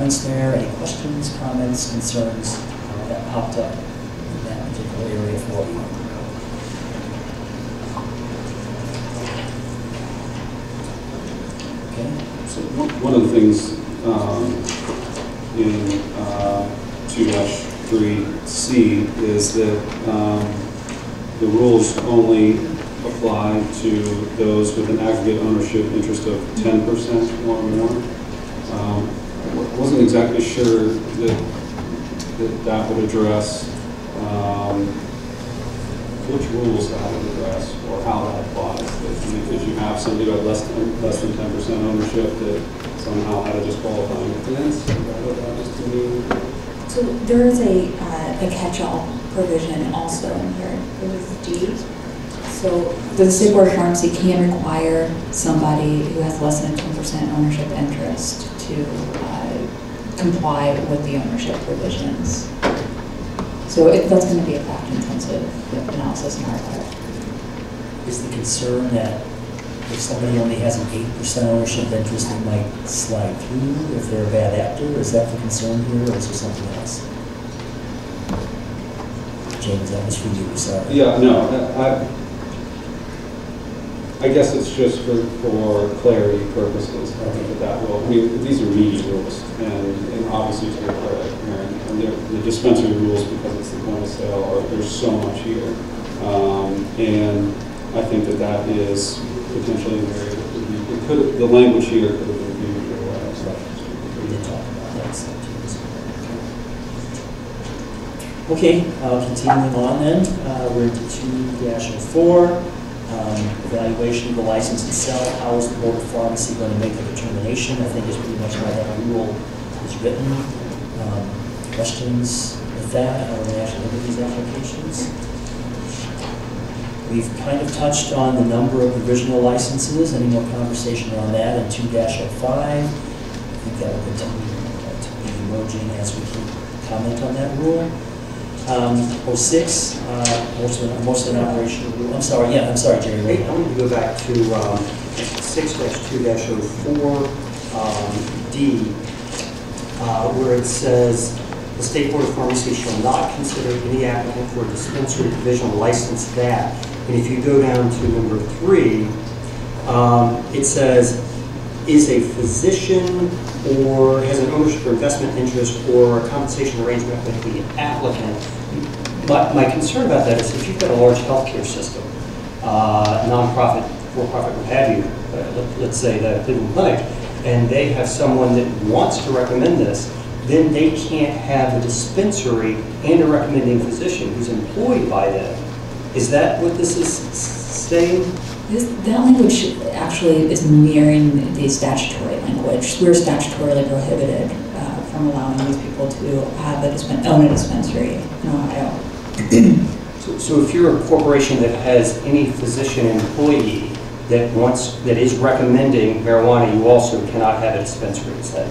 points there. Any questions, comments, concerns that popped up in that particular area for you? Okay. So one of the things in 2-3C is that the rules only apply to those with an aggregate ownership interest of 10% or more. I wasn't exactly sure that would address which rules that would address or how that applies. If you have somebody with less than 10% ownership that somehow had a disqualifying offense, is that what that was to mean? So there is a catch-all provision also in here. It was D. So the State Board of Pharmacy can require somebody who has less than 10% ownership interest to comply with the ownership provisions. So that's going to be a fact-intensive analysis in our part. Is the concern that if somebody only has an 8% ownership interest, they might slide through if they're a bad actor? Is that the concern here, or is there something else? James, that was for you, sorry. Yeah, no, I guess it's just for clarity purposes. I think that will, I mean, these are meaty rules, and obviously to your credit, and the dispensary rules, because it's the point of sale, there's so much here. And I think that is potentially very, the language here could have been viewed for what else. We did talk about that. Okay, continuing on then, we're into 2-04. Evaluation of the license itself. How is the Board of Pharmacy going to make the determination? I think is pretty much how that rule is written. Questions with that? How do we actually look at these applications? We've kind of touched on the number of provisional licenses. Any more conversation around that in 2-05? I think that will continue to be emerging as we can comment on that rule. 06, most of an operational rule. I'm sorry, Jerry. I wanted to go back to 6-2-04 D, where it says the State Board of Pharmacy shall not consider any applicant for a dispensary provisional license that. And if you go down to number 3, it says is a physician or has an ownership or investment interest or a compensation arrangement with the applicant. My concern about that is if you've got a large healthcare system, nonprofit, for-profit, what have you, let's say the Cleveland Clinic, and they have someone that wants to recommend this, then they can't have a dispensary and a recommending physician who's employed by them. Is that what this is saying? That language actually is mirroring the statutory language. We're statutorily prohibited from allowing these people to have own a dispensary in Ohio. So if you're a corporation that has any physician employee that is recommending marijuana, you also cannot have a dispensary, is that?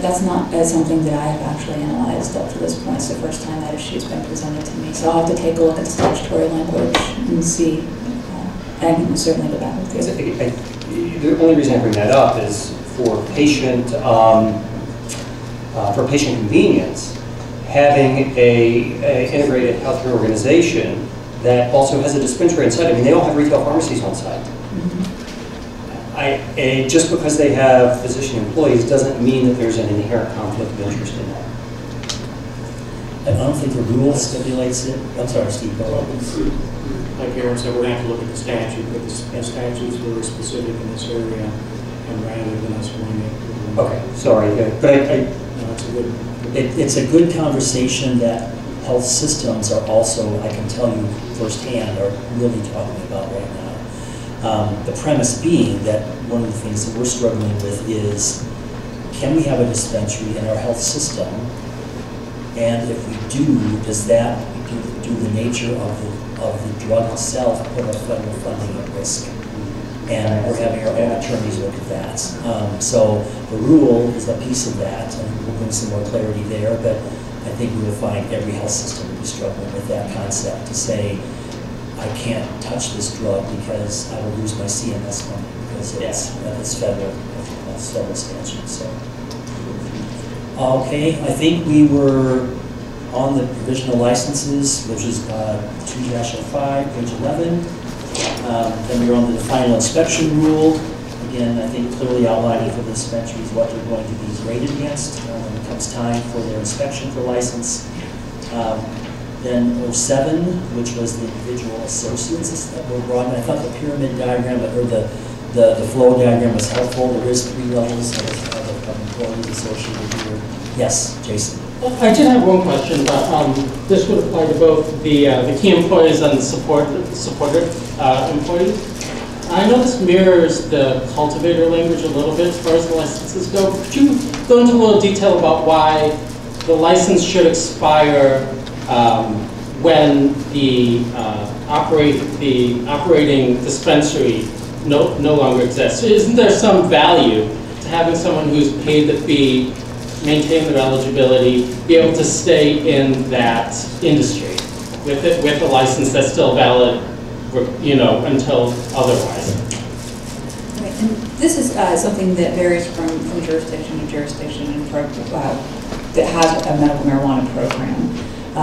That's not something that I have actually analyzed up to this point. It's the first time that issue has been presented to me. So I'll have to take a look at the statutory language and see. I can certainly go back with you. The only reason I bring that up is for patient convenience, having a integrated healthcare organization that also has a dispensary inside. I mean, they all have retail pharmacies on site. Just because they have physician employees doesn't mean that there's an inherent conflict of interest in that. I don't think the rule stipulates it. I'm sorry, Steve, go on. Like Aaron said, we're going to have to look at the statute, but the statute's really specific in this area, and rather than us running it. Okay, sorry, but it's a good conversation that health systems are also, I can tell you firsthand, are really talking about right now. The premise being that one of the things that we're struggling with is, can we have a dispensary in our health system? And if we do, does that, do the nature of the drug itself put our federal funding at risk? And we're having our own attorneys look at that. So the rule is a piece of that, and we'll bring some more clarity there, but I think we will find every health system will be struggling with that concept to say, I can't touch this drug because I will lose my CMS money because it's federal. several statutes, so. Okay, I think we were on the provisional licenses, which is 2-05, page 11. Then we were on the final inspection rule. Again, I think clearly outlining for the dispensaries what they're going to be rated against when it comes time for their inspection for license. Then 07, which was the individual associates that were brought in. I thought the pyramid diagram, or the flow diagram was helpful. There is 3 levels of employees associated here. Yes, Jason. I did have one question, but this would apply to both the key employees and the supported employees. I know this mirrors the cultivator language a little bit as far as the licenses go. Could you go into a little detail about why the license should expire when the operating dispensary no longer exists? Isn't there some value to having someone who's paid the fee, maintain their eligibility, be able to stay in that industry with a license that's still valid, you know, until otherwise? Right, and this is something that varies from jurisdiction to jurisdiction and that has a medical marijuana program.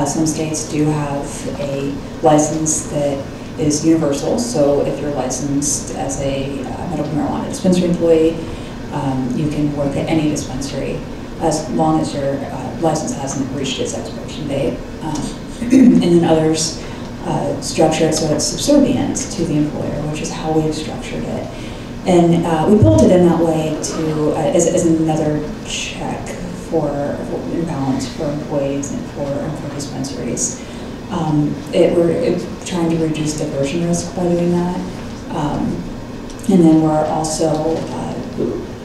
Some states do have a license that is universal, so if you're licensed as a medical marijuana dispensary employee, you can work at any dispensary as long as your license hasn't reached its expiration date. And then others structure it so it's subservient to the employer, which is how we've structured it. And we built it in that way to as another check for imbalance for employees and for dispensaries. We're trying to reduce diversion risk by doing that. And then we're also,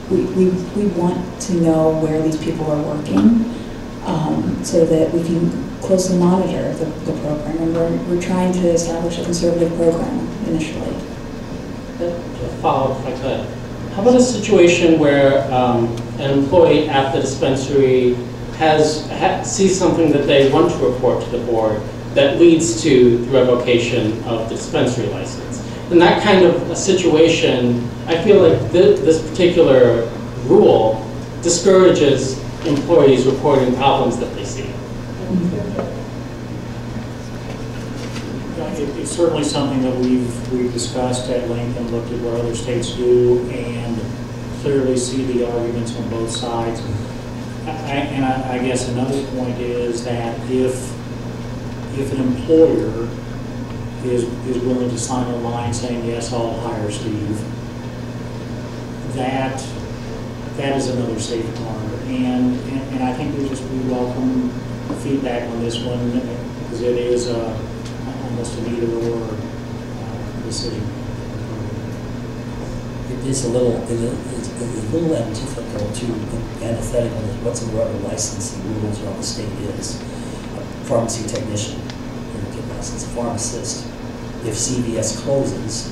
we want to know where these people are working so that we can closely monitor the program. And we're trying to establish a conservative program initially. To follow up if I could. How about a situation where an employee at the dispensary sees something that they want to report to the board that leads to the revocation of the dispensary license? In that kind of a situation, I feel like this particular rule discourages employees reporting problems that they see. It's certainly something that we've discussed at length and looked at what other states do, and clearly see the arguments on both sides. I guess another point is that if an employer is willing to sign a line saying, yes, I'll hire Steve, that is another safeguard. And I think we welcome feedback on this one, because it is almost an either-or decision. It's a little antithetical to whatsoever licensing rules around the state is. A pharmacy technician, license, a pharmacist. If CVS closes,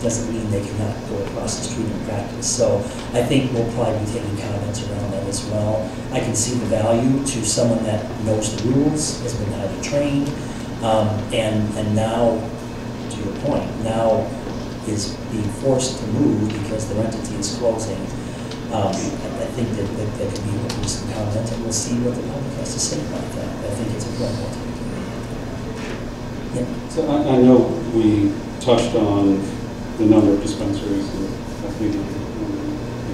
doesn't mean they cannot go across the street and practice. So I think we'll probably be taking comments around that as well. I can see the value to someone that knows the rules, has been highly trained, and now, to your point, now is being forced to move because their entity is closing. I think that could be some comment, and we'll see what the public has to say about that. I think it's important. Yeah. So I know we touched on the number of dispensaries, and I think we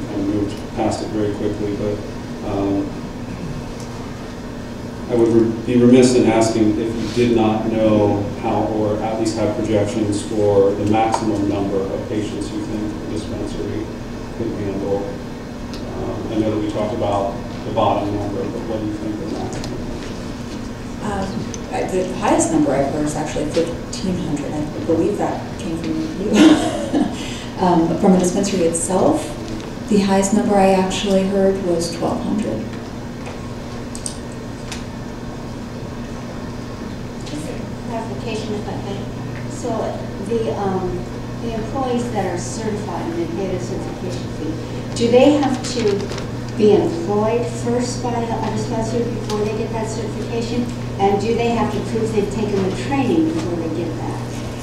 kind of moved past it very quickly, but I would be remiss in asking if you did not know how, or at least have projections for the maximum number of patients you think the dispensary could handle. I know that we talked about the bottom number, but what do you think of that? The highest number I've heard is actually 1,500. I believe that came from you. From a dispensary itself, the highest number I actually heard was 1,200. Clarification, if I could. So the employees that are certified and they pay the certification fee, do they have to be employed first by a dispensary before they get that certification? And do they have to prove they've taken the training before they get that?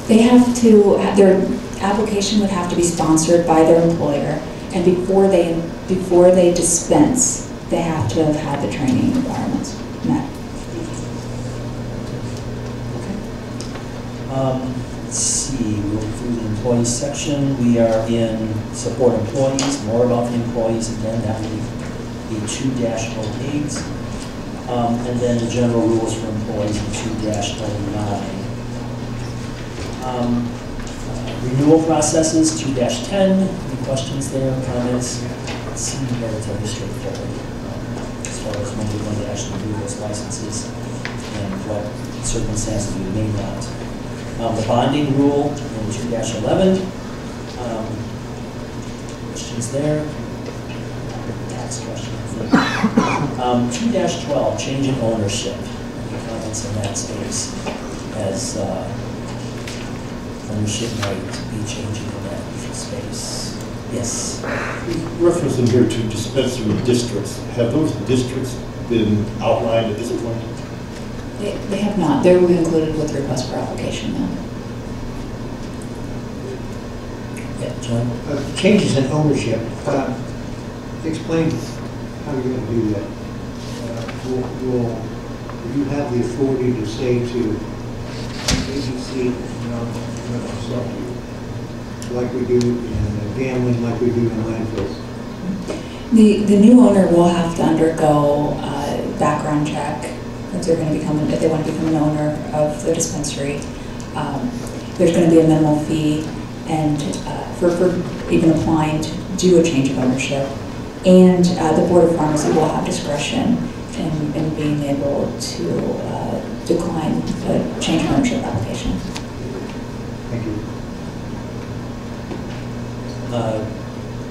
They have to, their application would have to be sponsored by their employer, And before they dispense, they have to have had the training requirements met. Let's see, we'll go through the employees section. We are in support employees, more about the employees. Again, that would be 2-08. And then the general rules for employees in 2-09. Renewal processes, 2-10. Any questions there, comments? It seems relatively straightforward as far as when we're going to actually do those licenses and what circumstances we may not. The bonding rule in 2-11. Questions there? Tax question, I think. 2-12, change in ownership. Any comments in that space as ownership might be changing in that space? Yes. Reference in here to dispensary districts. Have those districts been outlined at this point? They have not. They will be included with the request for application now. Yeah, John? Changes in ownership. Explain how you're going to do that. Will you have the authority to say to ABC, like we do in gambling, like we do in landfills? The new owner will have to undergo a background check if they're going to become, if they want to become an owner of the dispensary. There's going to be a minimal fee, and for even applying to do a change of ownership. And the Board of Pharmacy will have discretion in being able to decline a change of ownership application. Thank you.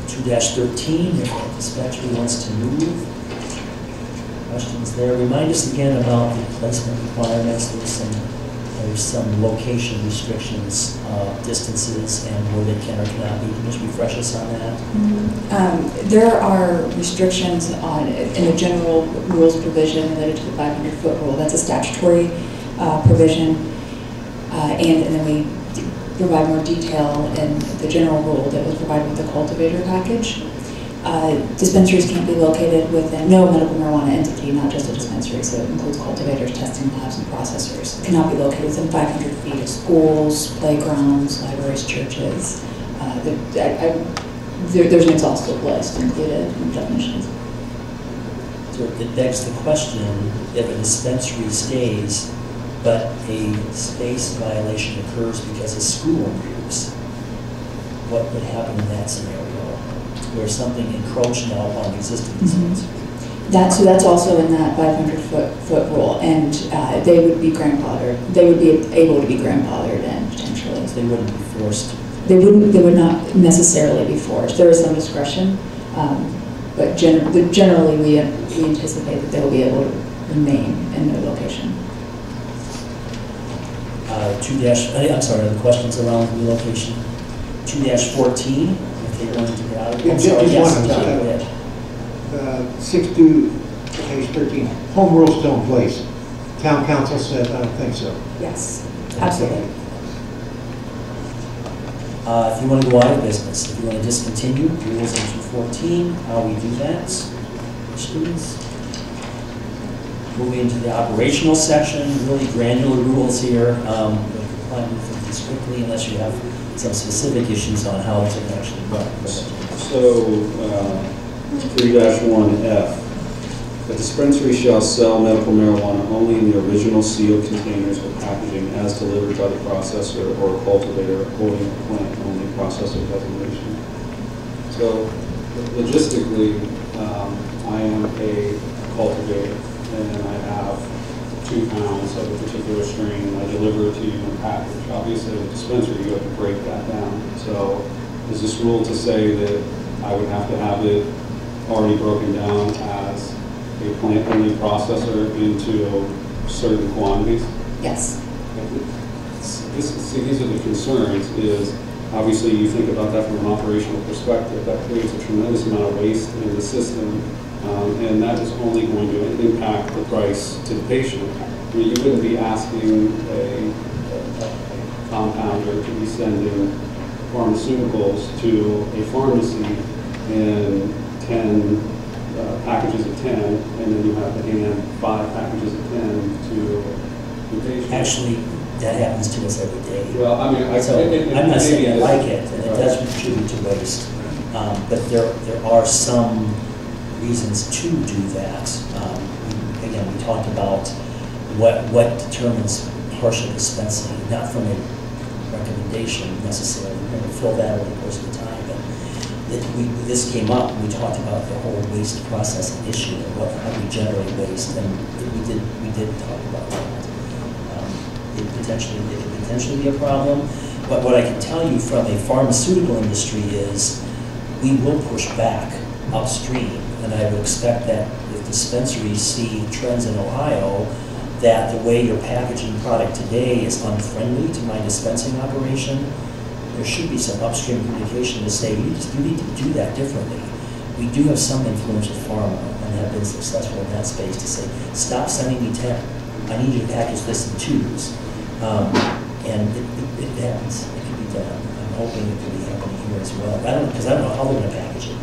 2-13, if the dispensary wants to move. Questions there? Remind us again about the placement requirements. There's some location restrictions, distances, and where they can or cannot be. Can you just refresh us on that? There are restrictions in the general rules provision related to the 500-foot rule. That's a statutory provision, and then we provide more detail in the general rule that was provided with the cultivator package. Dispensaries can't be located within no medical marijuana entity, not just a dispensary, so it includes cultivators, testing labs, and processors. It cannot be located within 500 feet of schools, playgrounds, libraries, churches. There's an exhaustive list included in definitions. So it begs the question, if a dispensary stays, but a space violation occurs because of school use, what would happen in that scenario? Where something encroached now upon existing dispensary. So that's also in that 500-foot rule, and they would be grandfathered. They would be able to be grandfathered in potentially. They wouldn't be forced. They would not necessarily be forced. There is some discretion, but generally we anticipate that they will be able to remain in their location. I'm sorry, the questions around relocation. 2-14. They're going to get out of it. Just one. 6-2, page 13. Home rule still in place. Town council said, I don't think so. Yes, absolutely. If you want to go out of business, if you want to discontinue, rules in 214, how we do that. Questions? Moving into the operational section, really granular rules here. We'll move these quickly unless you have some specific issues on how it's actually run. So, 3-1F, the dispensary shall sell medical marijuana only in the original sealed containers or packaging as delivered by the processor or cultivator according to plant-only processor designation. So, logistically, I am a cultivator and I have 2 pounds of a particular strain. I deliver it to you in a package. Obviously, at a dispensary, you have to break that down. So, is this rule to say that I would have to have it already broken down as a plant-only processor into certain quantities? Yes. These are the concerns, is obviously you think about that from an operational perspective. That creates a tremendous amount of waste in the system, and that is only going to impact the price to the patient. I mean, you wouldn't be asking a compounder to be sending pharmaceuticals to a pharmacy in 10 packages of 10, and then you have to hand 5 packages of 10 to the patient. Actually, that happens to us every day. Well, I mean, So I'm not saying I like it, and it Right. does contribute to waste. But there are some reasons to do that. Again, we talked about what determines partial dispensing, not from a recommendation necessarily. We're going to fill that over the course of the time. But this came up, we talked about the whole waste processing issue and how we generate waste, and we did talk about that. It could potentially be a problem. But what I can tell you from a pharmaceutical industry is we will push back upstream. And I would expect that if dispensaries see trends in Ohio, that the way you're packaging product today is unfriendly to my dispensing operation, there should be some upstream communication to say, you need to do that differently. We do have some influential pharma and have been successful in that space to say, stop sending me 10. I need you to package this in 2s. And it happens. It can be done. I'm hoping it could be happening here as well. Because I don't know how they're going to package it.